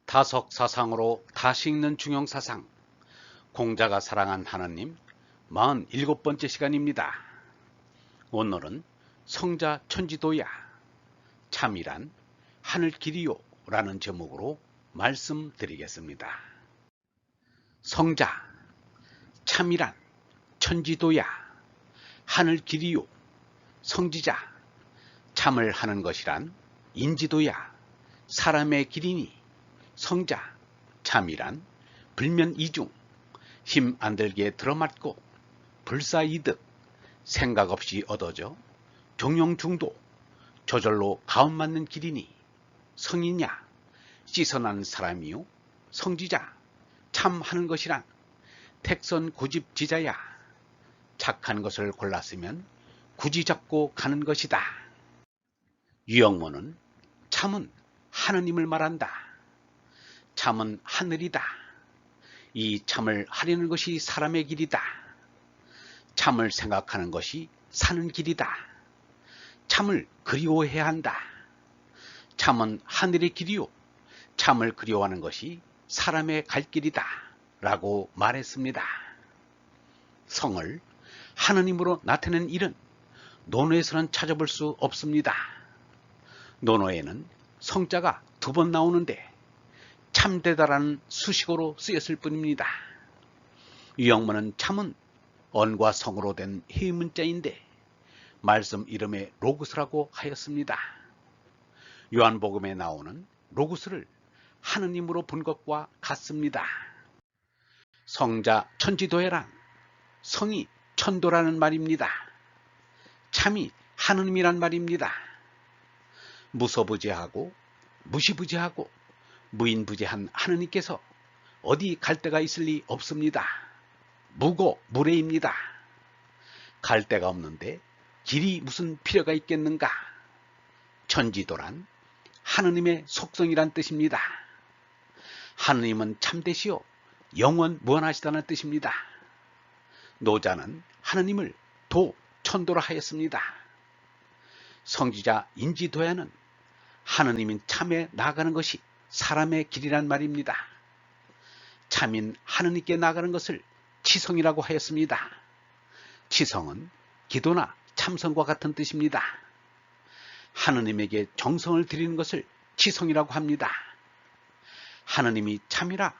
다석사상으로 다시 읽는 중용사상, 공자가 사랑한 하나님 47번째 시간입니다. 오늘은 성자 천지도야, 참이란 하늘길이요 라는 제목으로 말씀드리겠습니다. 성자, 참이란 천지도야, 하늘길이요, 성지자, 참을 하는 것이란 인지도야, 사람의 길이니, 성자, 참이란 불면이중, 힘 안 들게 들어맞고 불사이득, 생각 없이 얻어져 종용중도, 저절로 가운맞는 길이니, 성이냐, 씻어난 사람이요, 성지자, 참하는 것이란 택선고집지자야, 착한 것을 골랐으면 굳이 잡고 가는 것이다. 유영모는 참은 하느님을 말한다. 참은 하늘이다. 이 참을 하려는 것이 사람의 길이다. 참을 생각하는 것이 사는 길이다. 참을 그리워해야 한다. 참은 하늘의 길이요, 참을 그리워하는 것이 사람의 갈 길이다 라고 말했습니다. 성을 하느님으로 나타내는 일은 논어에서는 찾아볼 수 없습니다. 논어에는 성자가 2번 나오는데 참되다라는 수식어로 쓰였을 뿐입니다. 유영모는 참은 언과 성으로 된 해문자인데 말씀 이름에 로고스라고 하였습니다. 요한복음에 나오는 로고스를 하느님으로 본 것과 같습니다. 성자 천지도야란 성이 천도라는 말입니다. 참이 하느님이란 말입니다. 무소부재하고 무시부재하고 무인부재한 하느님께서 어디 갈 데가 있을 리 없습니다. 무고무례입니다. 갈 데가 없는데 길이 무슨 필요가 있겠는가? 천지도란 하느님의 속성이란 뜻입니다. 하느님은 참되시오 영원무한하시다는 뜻입니다. 노자는 하느님을 천도라 하였습니다. 성지자 인지도야는 하느님인 참에 나아가는 것이 사람의 길이란 말입니다. 참인 하느님께 나아가는 것을 치성이라고 하였습니다. 치성은 기도나 참성과 같은 뜻입니다. 하느님에게 정성을 드리는 것을 치성이라고 합니다. 하느님이 참이라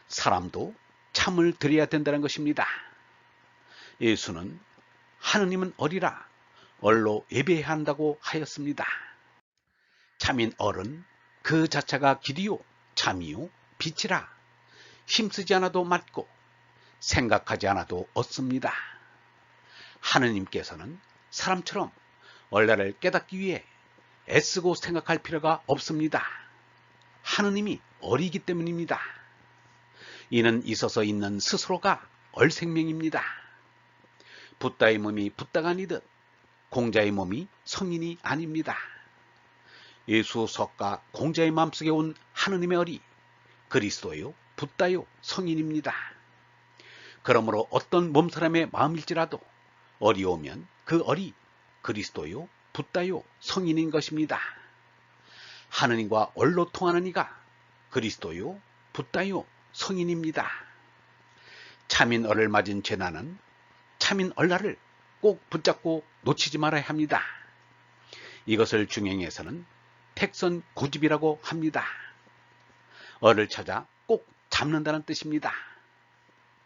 사람도 참을 드려야 된다는 것입니다. 예수는 하느님은 어리라 얼로 예배해야 한다고 하였습니다. 참인 얼은 그 자체가 길이요 참이요 빛이라 힘쓰지 않아도 맞고 생각하지 않아도 얻습니다. 하느님께서는 사람처럼 얼라를 깨닫기 위해 애쓰고 생각할 필요가 없습니다. 하느님이 어리기 때문입니다. 이는 있어서 있는 스스로가 얼생명입니다. 붓다의 몸이 붓다가 아니듯 공자의 몸이 성인이 아닙니다. 예수 석가 공자의 마음속에 온 하느님의 어리 그리스도요 붓다요 성인입니다. 그러므로 어떤 몸사람의 마음일지라도 어리오면 그 어리 그리스도요 붓다요 성인인 것입니다. 하느님과 얼로 통하는 이가 그리스도요 붓다요 성인입니다. 참인 얼을 맞은 제나는 참인 얼라를 꼭 붙잡고 놓치지 말아야 합니다. 이것을 중행에서는 택선고집이라고 합니다. 얼을 찾아 꼭 잡는다는 뜻입니다.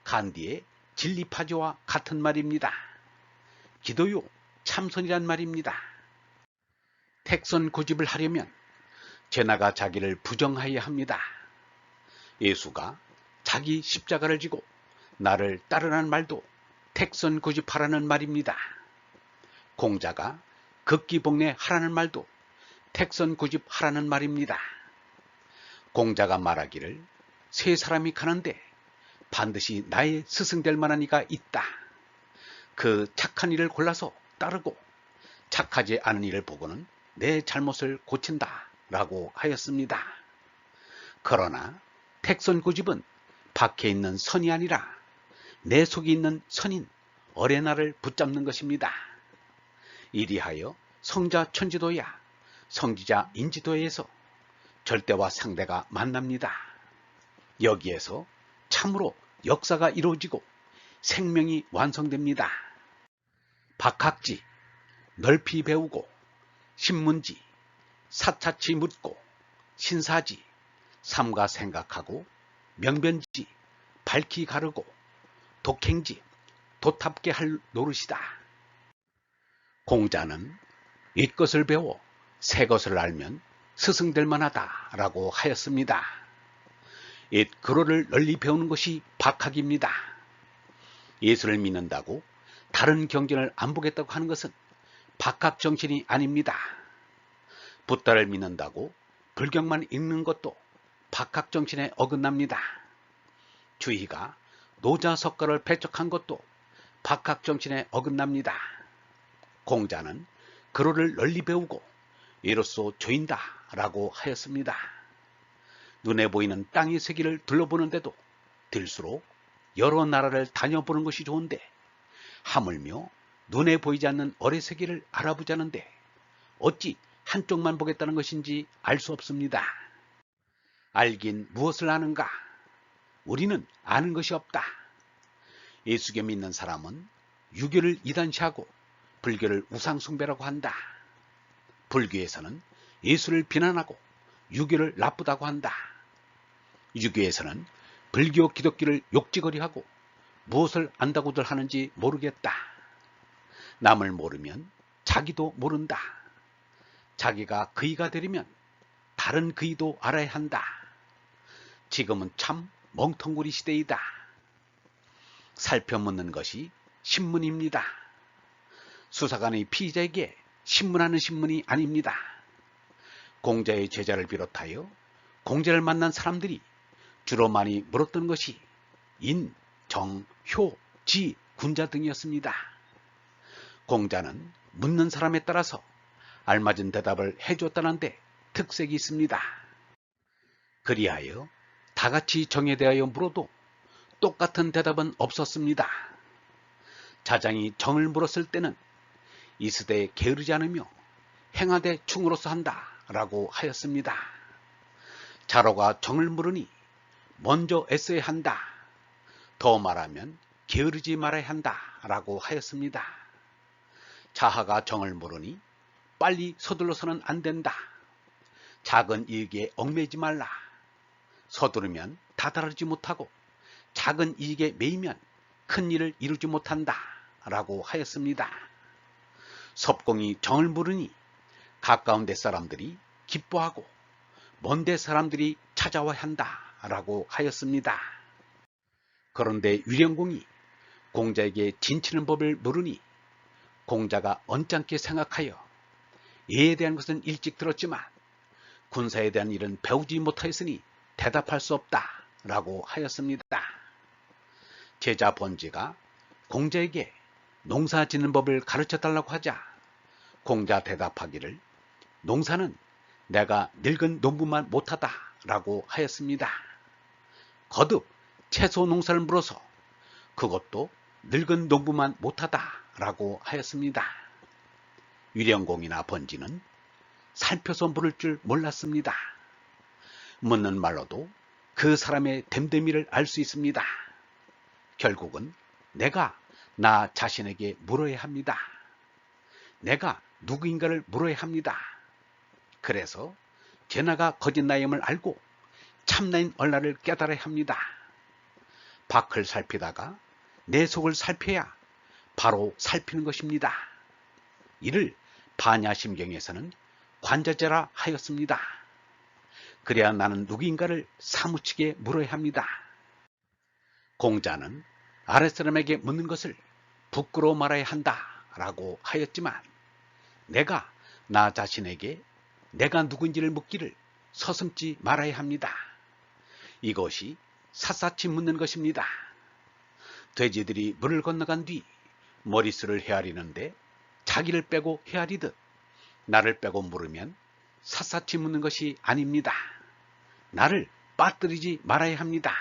간디의 진리파지와 같은 말입니다. 기도요 참선이란 말입니다. 택선고집을 하려면 제나가 자기를 부정하여야 합니다. 예수가 자기 십자가를 지고 나를 따르라는 말도 택선고집하라는 말입니다. 공자가 극기복례하라는 말도 택선고집하라는 말입니다. 공자가 말하기를 세 사람이 가는데 반드시 나의 스승될 만한 이가 있다. 그 착한 일을 골라서 따르고 착하지 않은 일을 보고는 내 잘못을 고친다 라고 하였습니다. 그러나 택선고집은 밖에 있는 선이 아니라 내 속에 있는 선인 어레나를 붙잡는 것입니다. 이리하여 성자 천지도야 성지자 인지도에서 절대와 상대가 만납니다. 여기에서 참으로 역사가 이루어지고 생명이 완성됩니다. 박학지, 넓히 배우고, 신문지, 사차치 묻고, 신사지, 삼가 생각하고, 명변지, 밝히 가르고, 독행지, 도탑게 할 노릇이다. 공자는 옛것을 배워 새것을 알면 스승될 만하다 라고 하였습니다. 옛 글어를 널리 배우는 것이 박학입니다. 예수를 믿는다고 다른 경전을 안 보겠다고 하는 것은 박학 정신이 아닙니다. 붓다를 믿는다고 불경만 읽는 것도 박학 정신에 어긋납니다. 주희가 노자석가를 배척한 것도 박학 정신에 어긋납니다. 공자는 글어를 널리 배우고 이로써 조인다 라고 하였습니다. 눈에 보이는 땅의 세계를 둘러보는데도 들수록 여러 나라를 다녀보는 것이 좋은데 하물며 눈에 보이지 않는 어뢰 세계를 알아보자는데 어찌 한쪽만 보겠다는 것인지 알 수 없습니다. 알긴 무엇을 아는가? 우리는 아는 것이 없다. 예수교 믿는 사람은 유교를 이단시하고 불교를 우상숭배라고 한다. 불교에서는 예수를 비난하고 유교를 나쁘다고 한다. 유교에서는 불교 기독교를 욕지거리하고 무엇을 안다고들 하는지 모르겠다. 남을 모르면 자기도 모른다. 자기가 그이가 되려면 다른 그이도 알아야 한다. 지금은 참 멍텅구리 시대이다. 살펴묻는 것이 신문입니다. 수사관의 피의자에게 신문하는 신문이 아닙니다. 공자의 제자를 비롯하여 공자를 만난 사람들이 주로 많이 물었던 것이 인, 정, 효, 지, 군자 등이었습니다. 공자는 묻는 사람에 따라서 알맞은 대답을 해줬다는데 특색이 있습니다. 그리하여 다같이 정에 대하여 물어도 똑같은 대답은 없었습니다. 자장이 정을 물었을 때는 이스대에 게으르지 않으며 행하되 충으로서 한다 라고 하였습니다. 자로가 정을 물으니 먼저 애써야 한다. 더 말하면 게으르지 말아야 한다 라고 하였습니다. 자하가 정을 물으니 빨리 서둘러서는 안 된다. 작은 이익에 얽매이지 말라. 서두르면 다다르지 못하고 작은 이익에 매이면 큰 일을 이루지 못한다 라고 하였습니다. 섭공이 정을 물으니 가까운 데 사람들이 기뻐하고 먼 데 사람들이 찾아와야 한다 라고 하였습니다. 그런데 유령공이 공자에게 진치는 법을 물으니 공자가 언짢게 생각하여 예에 대한 것은 일찍 들었지만 군사에 대한 일은 배우지 못하였으니 대답할 수 없다 라고 하였습니다. 제자 번지가 공자에게 농사 짓는 법을 가르쳐 달라고 하자 공자 대답하기를 농사는 내가 늙은 농부만 못하다 라고 하였습니다. 거듭 채소 농사를 물어서 그것도 늙은 농부만 못하다 라고 하였습니다. 유령공이나 번지는 살펴서 물을 줄 몰랐습니다. 묻는 말로도 그 사람의 됨됨이를 알 수 있습니다. 결국은 내가 나 자신에게 물어야 합니다. 내가 누구인가를 물어야 합니다. 그래서 제 나가 거짓나임을 알고 참나인 얼라를 깨달아야 합니다. 밖을 살피다가 내 속을 살펴야 바로 살피는 것입니다. 이를 반야심경에서는 관자재라 하였습니다. 그래야 나는 누구인가를 사무치게 물어야 합니다. 공자는 아랫사람에게 묻는 것을 부끄러워 말아야 한다 라고 하였지만 내가 나 자신에게 내가 누구인지를 묻기를 서슴지 말아야 합니다. 이것이 샅샅이 묻는 것입니다. 돼지들이 물을 건너간 뒤 머릿수를 헤아리는데 자기를 빼고 헤아리듯 나를 빼고 물으면 샅샅이 묻는 것이 아닙니다. 나를 빠뜨리지 말아야 합니다.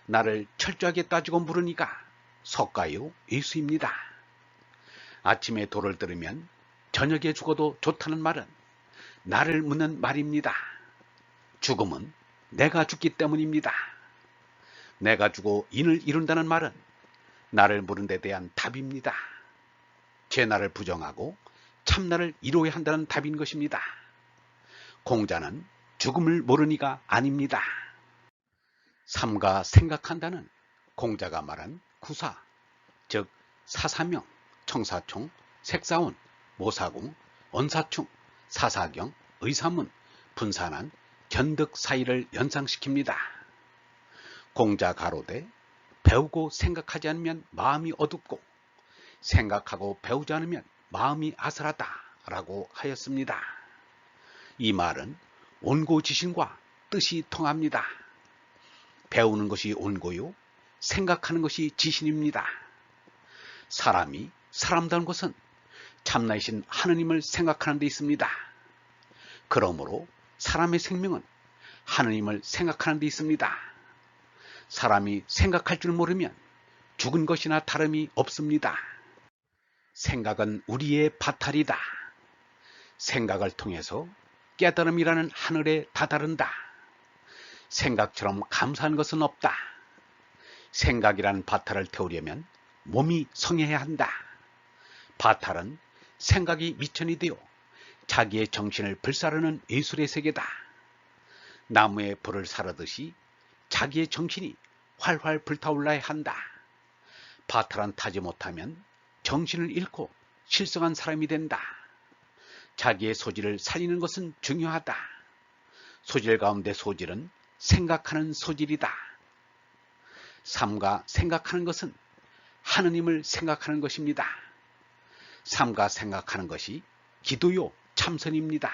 나를 철저하게 따지고 물으니까 석가요 예수입니다. 아침에 도를 들으면 저녁에 죽어도 좋다는 말은 나를 묻는 말입니다. 죽음은 내가 죽기 때문입니다. 내가 죽어 인을 이룬다는 말은 나를 물은 데 대한 답입니다. 죄나를 부정하고 참나를 이루어야 한다는 답인 것입니다. 공자는 죽음을 모르니가 아닙니다. 삼가 생각한다는 공자가 말한 구사, 즉 사사명, 청사총, 색사운, 모사공, 언사충, 사사경, 의사문, 분산한, 견득 사이를 연상시킵니다. 공자 가로되 배우고 생각하지 않으면 마음이 어둡고 생각하고 배우지 않으면 마음이 아슬하다 라고 하였습니다. 이 말은 온고지신과 뜻이 통합니다. 배우는 것이 온고요, 생각하는 것이 지신입니다. 사람이 사람다운 것은 참나이신 하느님을 생각하는 데 있습니다. 그러므로 사람의 생명은 하느님을 생각하는 데 있습니다. 사람이 생각할 줄 모르면 죽은 것이나 다름이 없습니다. 생각은 우리의 바탈이다. 생각을 통해서 깨달음이라는 하늘에 다다른다. 생각처럼 감사한 것은 없다. 생각이란 바탈을 태우려면 몸이 성해야 한다. 바탈은 생각이 미천이 되어 자기의 정신을 불사르는 예술의 세계다. 나무에 불을 사르듯이 자기의 정신이 활활 불타올라야 한다. 바탈은 타지 못하면 정신을 잃고 실성한 사람이 된다. 자기의 소질을 살리는 것은 중요하다. 소질 가운데 소질은 생각하는 소질이다. 삼가 생각하는 것은 하느님을 생각하는 것입니다. 삼가 생각하는 것이 기도요 참선입니다.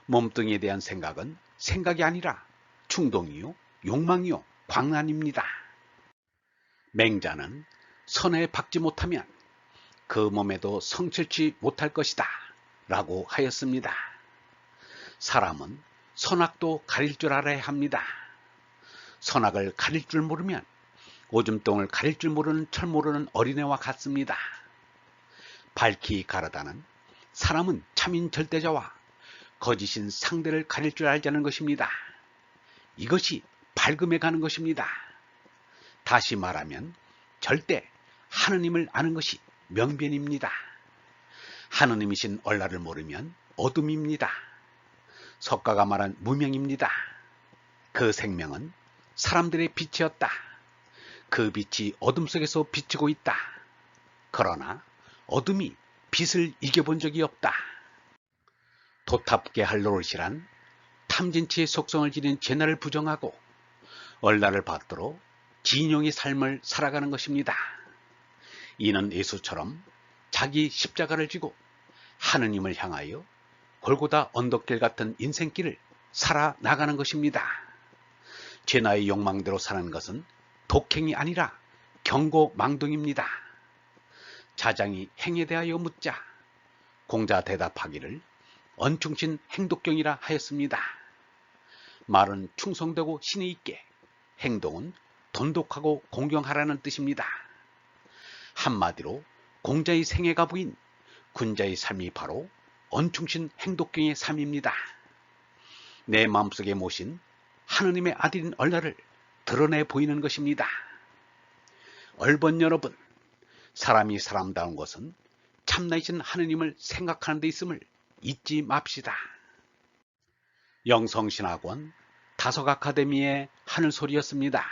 몸뚱이에 대한 생각은 생각이 아니라 충동이요 욕망이요 광란입니다. 맹자는 선에 박지 못하면 그 몸에도 성칠치 못할 것이다 라고 하였습니다. 사람은 선악도 가릴 줄 알아야 합니다. 선악을 가릴 줄 모르면 오줌똥을 가릴 줄 모르는 철 모르는 어린애와 같습니다. 밝히 가르다는 사람은 참인 절대자와 거짓인 상대를 가릴 줄 알자는 것입니다. 이것이 밝음에 가는 것입니다. 다시 말하면 절대 하느님을 아는 것이 명변입니다. 하느님이신 얼라를 모르면 어둠입니다. 석가가 말한 무명입니다. 그 생명은 사람들의 빛이었다. 그 빛이 어둠 속에서 비치고 있다. 그러나 어둠이 빛을 이겨본 적이 없다. 도탑게 할 노릇이란 탐진치의 속성을 지닌 죄나를 부정하고 얼라를 받들어 진용의 삶을 살아가는 것입니다. 이는 예수처럼 자기 십자가를 지고 하느님을 향하여 골고다 언덕길 같은 인생길을 살아나가는 것입니다. 죄나의 욕망대로 사는 것은 독행이 아니라 경고망동입니다. 자장이 행에 대하여 묻자 공자 대답하기를 언충신 행독경이라 하였습니다. 말은 충성되고 신의 있게, 행동은 돈독하고 공경하라는 뜻입니다. 한마디로 공자의 생애가 부인 군자의 삶이 바로 언충신 행독경의 삶입니다. 내 마음속에 모신 하느님의 아들인 얼라를 드러내 보이는 것입니다. 얼번 여러분, 사람이 사람다운 것은 참나이신 하느님을 생각하는 데 있음을 잊지 맙시다. 영성신학원 다석아카데미의 하늘소리였습니다.